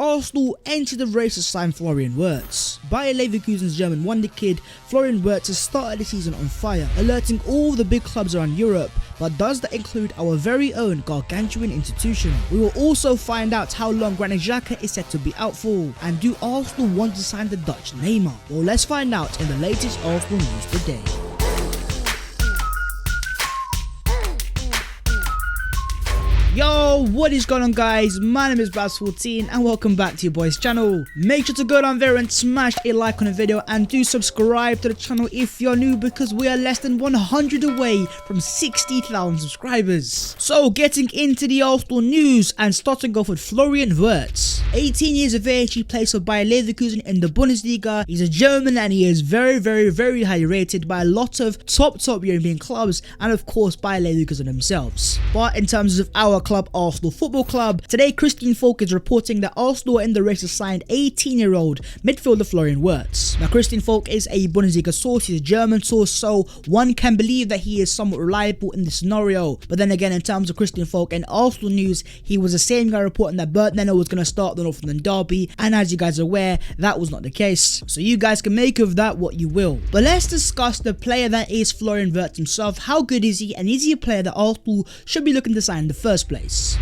Arsenal entered the race to sign Florian Wirtz. Bayer Leverkusen's German wonder kid, Florian Wirtz has started the season on fire, alerting all the big clubs around Europe. But does that include our very own gargantuan institution? We will also find out how long Granit Xhaka is set to be out for, and do Arsenal want to sign the Dutch Neymar? Well, let's find out in the latest Arsenal news today. Yo, what is going on, guys? My name is Baz14 and welcome back to your boys channel. Make sure to go down there and smash a like on the video, and do subscribe to the channel if you're new, because we are less than 100 away from 60,000 subscribers. So getting into the Arsenal news, and starting off with Florian Wirtz. 18 years of age, he plays for Bayer Leverkusen in the Bundesliga. He's a German and he is very highly rated by a lot of top European clubs, and of course Bayer Leverkusen themselves. But in terms of our club, Arsenal Football Club, today Christian Falk is reporting that Arsenal are in the race to sign 18-year-old midfielder Florian Wirtz. Now, Christian Falk is a Bundesliga source, he's a German source, so one can believe that he is somewhat reliable in this scenario. But then again, in terms of Christian Falk and Arsenal news, he was the same guy reporting that Bert Neno was going to start the North London derby, and as you guys are aware, that was not the case. So you guys can make of that what you will. But let's discuss the player that is Florian Wirtz himself. How good is he, and is he a player that Arsenal should be looking to sign in the first place?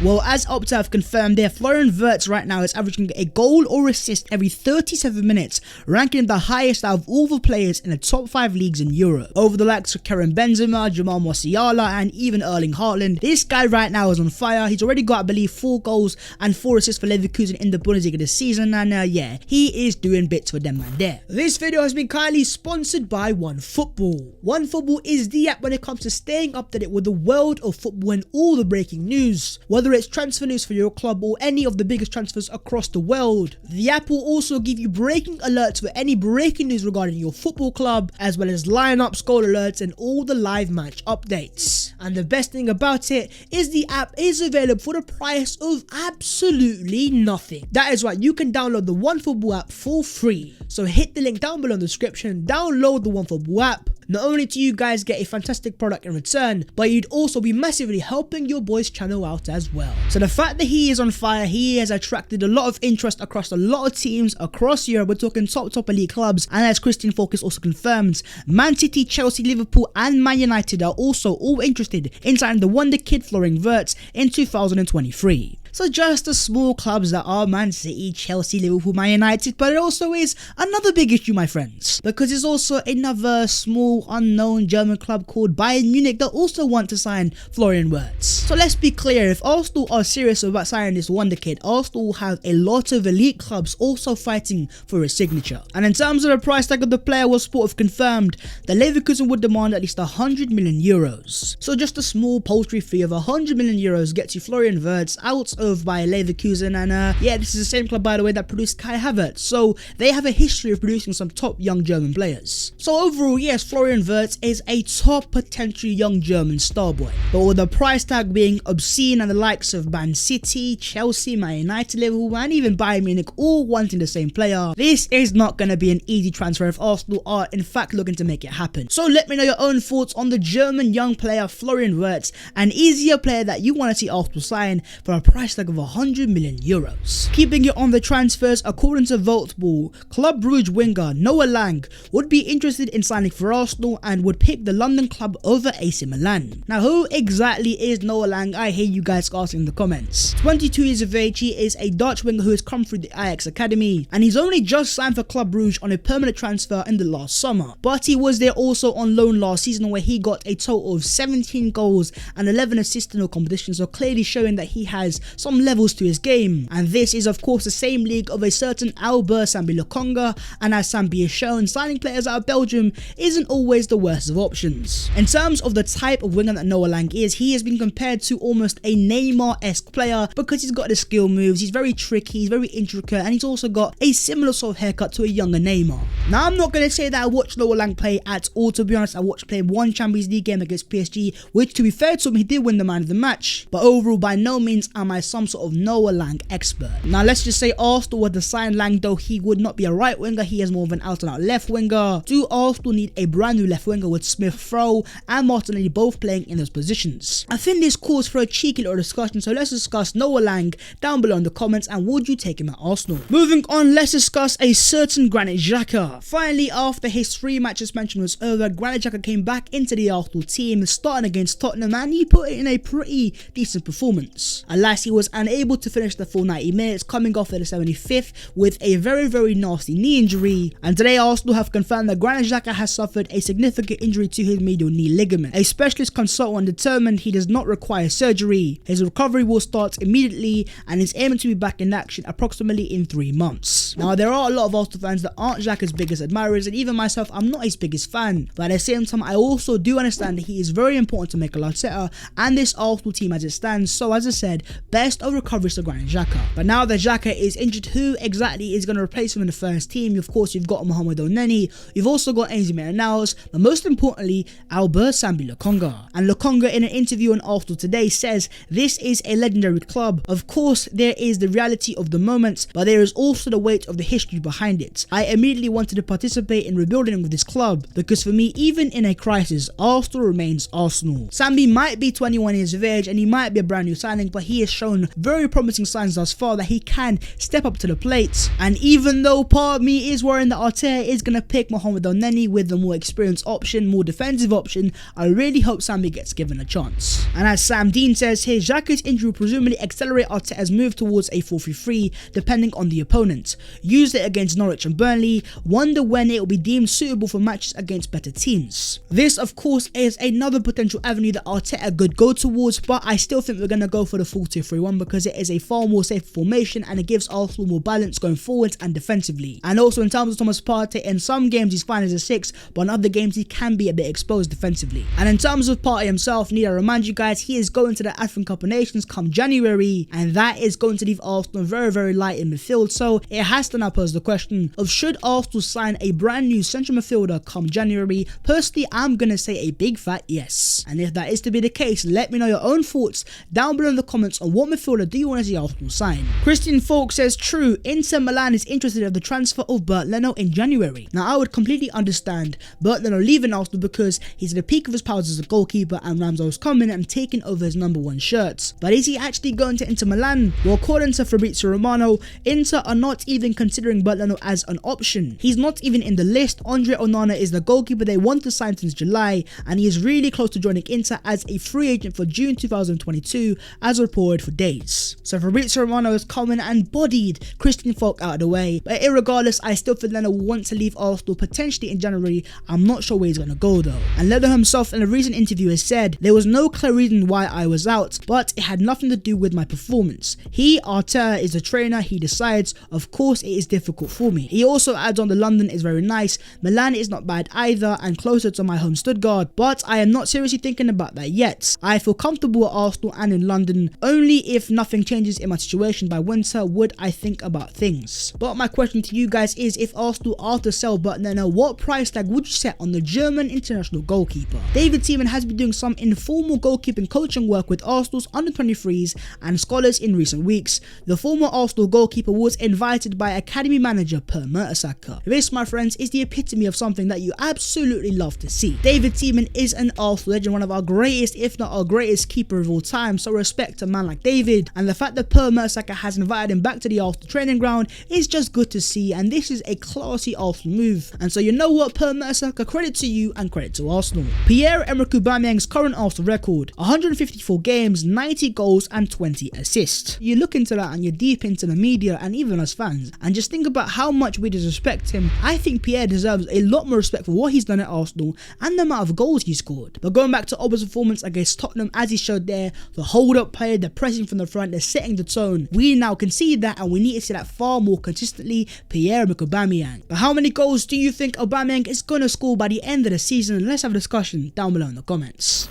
Well, as Opta have confirmed there, Florian Wirtz right now is averaging a goal or assist every 37 minutes, ranking him the highest out of all the players in the top 5 leagues in Europe. Over the likes of Karim Benzema, Jamal Musiala, and even Erling Haaland, this guy right now is on fire. He's already got, I believe, 4 goals and 4 assists for Leverkusen in the Bundesliga this season, and yeah, he is doing bits for them man there. This video has been kindly sponsored by OneFootball. OneFootball is the app when it comes to staying up to date with the world of football and all the breaking news. Whether it's transfer news for your club or any of the biggest transfers across the world, the app will also give you breaking alerts for any breaking news regarding your football club, as well as lineups, goal alerts, and all the live match updates. And the best thing about it is the app is available for the price of absolutely nothing. That is right, you can download the OneFootball app for free. So hit the link down below in the description, download the OneFootball app. Not only do you guys get a fantastic product in return, but you'd also be massively helping your boys channel out as well. So the fact that he is on fire, he has attracted a lot of interest across a lot of teams across Europe. We're talking top elite clubs, and as Christian Falk also confirms, Man City, Chelsea, Liverpool and Man United are also all interested in signing the wonder kid Florian Wirtz in 2023. So just the small clubs that are Man City, Chelsea, Liverpool, Man United, but it also is another big issue, my friends, because there's also another small unknown German club called Bayern Munich that also want to sign Florian Wirtz. So let's be clear, if Arsenal are serious about signing this wonder kid, Arsenal will have a lot of elite clubs also fighting for his signature. And in terms of the price tag of the player, was sort of confirmed that Leverkusen would demand at least 100 million euros. So just a small poultry fee of 100 million euros gets you Florian Wirtz out of Bayer Leverkusen, and yeah, this is the same club, by the way, that produced Kai Havertz, so they have a history of producing some top young German players. So overall, yes, Florian Wirtz is a top potential young German star boy, but with the price tag being obscene and the likes of Man City, Chelsea, Man United, Liverpool and even Bayern Munich all wanting the same player, this is not going to be an easy transfer if Arsenal are in fact looking to make it happen. So let me know your own thoughts on the German young player Florian Wirtz, and is he a player that you want to see Arsenal sign for a price tag of 100 million euros. Keeping it on the transfers, according to Voltball, Club Brugge winger Noah Lang would be interested in signing for Arsenal and would pick the London club over AC Milan. Now, who exactly is Noah Lang? I hear you guys asking in the comments. 22 years of age, he is a Dutch winger who has come through the Ajax academy, and he's only just signed for Club Brugge on a permanent transfer in the last summer. But he was there also on loan last season, where he got a total of 17 goals and 11 assists in all competitions, so clearly showing that he has some levels to his game. And this is of course the same league of a certain Albert Sambi Lokonga, and as Sambi has shown, signing players out of Belgium isn't always the worst of options. In terms of the type of winger that Noah Lang is, he has been compared to almost a Neymar-esque player because he's got the skill moves, he's very tricky, he's very intricate, and he's also got a similar sort of haircut to a younger Neymar. Now, I'm not going to say that I watched Noah Lang play at all, to be honest. I watched play one Champions League game against PSG, which, to be fair to him, he did win the man of the match, but overall by no means am I some sort of Noah Lang expert. Now let's just say Arsenal were to sign Lang, though he would not be a right winger, he is more of an out and out left winger. Do Arsenal need a brand new left winger with Smith Rowe and Martinelli both playing in those positions? I think this calls for a cheeky little discussion, so let's discuss Noah Lang down below in the comments, and would you take him at Arsenal? Moving on, let's discuss a certain Granit Xhaka. Finally, after his 3-match suspension was over, Granit Xhaka came back into the Arsenal team, starting against Tottenham, and he put in a pretty decent performance. Alas, he was unable to finish the full 90 minutes, coming off at the 75th with a very nasty knee injury. And today Arsenal have confirmed that Granit Xhaka has suffered a significant injury to his medial knee ligament. A specialist consultant determined he does not require surgery. His recovery will start immediately and is aiming to be back in action approximately in 3 months. Now, there are a lot of Arsenal fans that aren't Xhaka's biggest admirers, and even myself, I'm not his biggest fan. But at the same time, I also do understand that he is very important to Mikel Arteta and this Arsenal team as it stands. So as I said, best of recovery to Granit Xhaka. But now that Xhaka is injured, who exactly is going to replace him in the first team? Of course, you've got Mohamed Elneny, you've also got Ainsley Maitland-Niles, but most importantly, Albert Sambi Lokonga. And Lokonga, in an interview on Arsenal Today, says this is a legendary club. Of course, there is the reality of the moment, but there is also the weight of the history behind it. I immediately wanted to participate in rebuilding with this club, because for me, even in a crisis, Arsenal remains Arsenal. Sambi might be 21 years of age and he might be a brand new signing, but he has shown very promising signs thus far that he can step up to the plate. And even though part of me is worrying that Arteta is going to pick Mohamed Elneny with the more experienced option, more defensive option, I really hope Sambi gets given a chance. And as Sam Dean says here, Xhaka's injury will presumably accelerate Arteta's move towards a 4-3-3 depending on the opponent. Used it against Norwich and Burnley, wonder when it will be deemed suitable for matches against better teams. This of course is another potential avenue that Arteta could go towards, but I still think we're going to go for the 4-2-3-1 because it is a far more safe formation and it gives Arsenal more balance going forwards and defensively. And also in terms of Thomas Partey, in some games he's fine as a 6, but in other games he can be a bit exposed defensively. And in terms of Partey himself, need I remind you guys, he is going to the African Cup of Nations come January, and that is going to leave Arsenal very light in midfield. So it has to now pose the question of should Arsenal sign a brand new central midfielder come January? Personally, I'm going to say a big fat yes. And if that is to be the case, let me know your own thoughts down below in the comments on what midfielder do you want to see Arsenal sign. Christian Falk says, true, Inter Milan is interested in the transfer of Bernd Leno in January. Now I would completely understand Bernd Leno leaving Arsenal because he's at the peak of his powers as a goalkeeper and Ramsdale's coming and taking over his #1 shirt. But is he actually going to Inter Milan? Well, according to Fabrizio Romano, Inter are not even considering Bernd Leno as an option. He's not even in the list. Andre Onana is the goalkeeper they want to sign since July, and he is really close to joining Inter as a free agent for June 2022 as reported for days. So Fabrizio Romano has come in and bodied Christian Falk out of the way, but irregardless, I still think Leno will want to leave Arsenal potentially in January. I'm not sure where he's going to go though. And Leno himself in a recent interview has said, there was no clear reason why I was out, but it had nothing to do with my performance. He, Arteta, is the trainer, he decides. Of course it is difficult for me. He also adds on the London is very nice, Milan is not bad either and closer to my home Stuttgart, but I am not seriously thinking about that yet. I feel comfortable at Arsenal and in London. Only if nothing changes in my situation by winter would I think about things. But my question to you guys is, if Arsenal are to sell Bernd Leno, what price tag would you set on the German international goalkeeper? David Seaman has been doing some informal goalkeeping coaching work with Arsenal's under-23s and scholars in recent weeks. The former Arsenal goalkeeper was invited by academy manager Per Mertesacker. This, my friends, is the epitome of something that you absolutely love to see. David Seaman is an Arsenal legend, one of our greatest, if not our greatest keeper of all time, so respect to a man like David, and the fact that Per Mertesacker has invited him back to the Arsenal training ground is just good to see, and this is a classy Arsenal move. And so you know what, Per Mertesacker, credit to you and credit to Arsenal. Pierre-Emerick Aubameyang's current Arsenal record, 154 games, 90 goals and 20 assists. You look into that and you're deep into the media and even us fans, and just think about how much we disrespect him. I think Pierre deserves a lot more respect for what he's done at Arsenal and the amount of goals he scored. But going back to Aubameyang's performance against Tottenham, as he showed there, the hold-up play, the pressing from the front, they're setting the tone. We now can see that, and we need to see that far more consistently. Pierre-Emerick Aubameyang. But how many goals do you think Aubameyang is going to score by the end of the season? Let's have a discussion down below in the comments.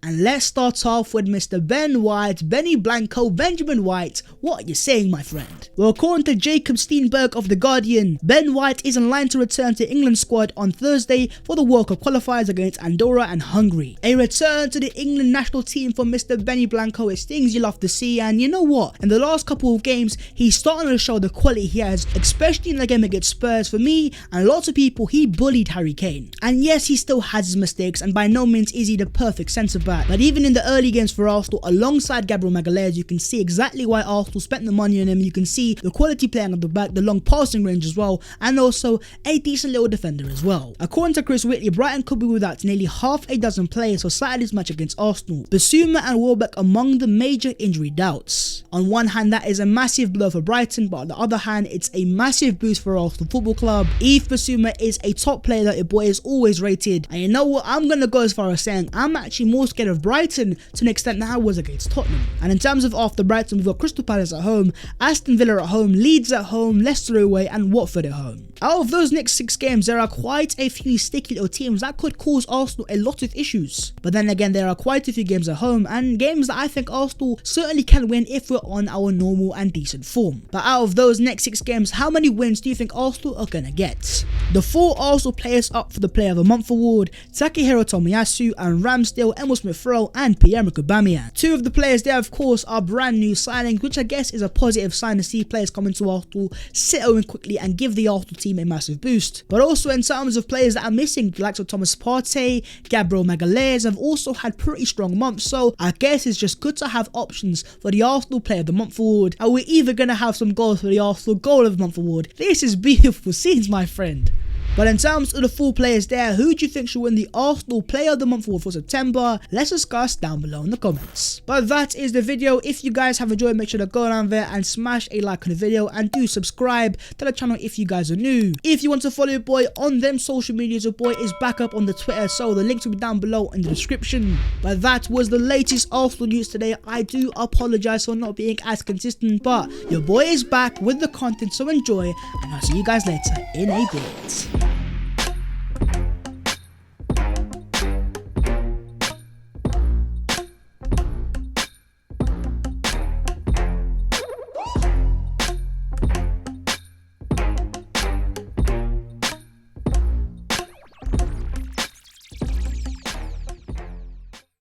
And let's start off with Mr. Ben White, Benny Blanco, Benjamin White. What are you saying, my friend? Well, according to Jacob Steenberg of The Guardian, Ben White is in line to return to England squad on Thursday for the World Cup qualifiers against Andorra and Hungary. A return to the England national team for Mr. Benny Blanco is things you love to see, and you know what? In the last couple of games, he's starting to show the quality he has, especially in the game against Spurs. For me and lots of people, he bullied Harry Kane. And yes, he still has his mistakes, and by no means is he the perfect centre-back. But even in the early games for Arsenal, alongside Gabriel Magalhaes, you can see exactly why Arsenal spent the money on him. You can see the quality playing at the back, the long passing range as well, and also a decent little defender as well. According to Chris Whitley, Brighton could be without nearly half a dozen players for Saturday's match against Arsenal. Bissouma and Welbeck among the major injury doubts. On one hand, that is a massive blow for Brighton, but on the other hand, it's a massive boost for Arsenal Football Club. Yves Bissouma is a top player that your boy is always rated, and you know what? I'm gonna go as far as saying I'm actually more scared of Brighton to an extent that I was against Tottenham. And in terms of after Brighton, we've got Crystal Palace at home, Aston Villa at home, Leeds at home, Leicester away, and Watford at home. Out of those next 6 games, there are quite a few sticky little teams that could cause Arsenal a lot of issues. But then again, there are quite a few games at home, and games that I think Arsenal certainly can win if we're on our normal and decent form. But out of those next 6 games, how many wins do you think Arsenal are gonna get? The 4 Arsenal players up for the Player of the Month award: Takehiro Tomiyasu, and Ramsdale, Emil Smith-Rowe, and Pierre-Emerick Aubameyang. 2 of the players there, of course, are brand new signings, which I guess is a positive sign to see players coming to Arsenal, settle in quickly, and give the Arsenal team a massive boost. But also in terms of players that are missing, the likes of Thomas Partey, Gabriel Magalhaes have also had pretty strong months, so I guess it's just good to have options for the Arsenal Player of the Month award, and we're even going to have some goals for the Arsenal Goal of the Month award. This is beautiful scenes, my friend. But in terms of the 4 players there, who do you think should win the Arsenal Player of the Month award for September? Let's discuss down below in the comments. But that is the video. If you guys have enjoyed, make sure to go down there and smash a like on the video, and do subscribe to the channel if you guys are new. If you want to follow your boy on them social medias, your boy is back up on the Twitter, so the links will be down below in the description. But that was the latest Arsenal news today. I do apologize for not being as consistent, but your boy is back with the content, so enjoy, and I'll see you guys later in a bit.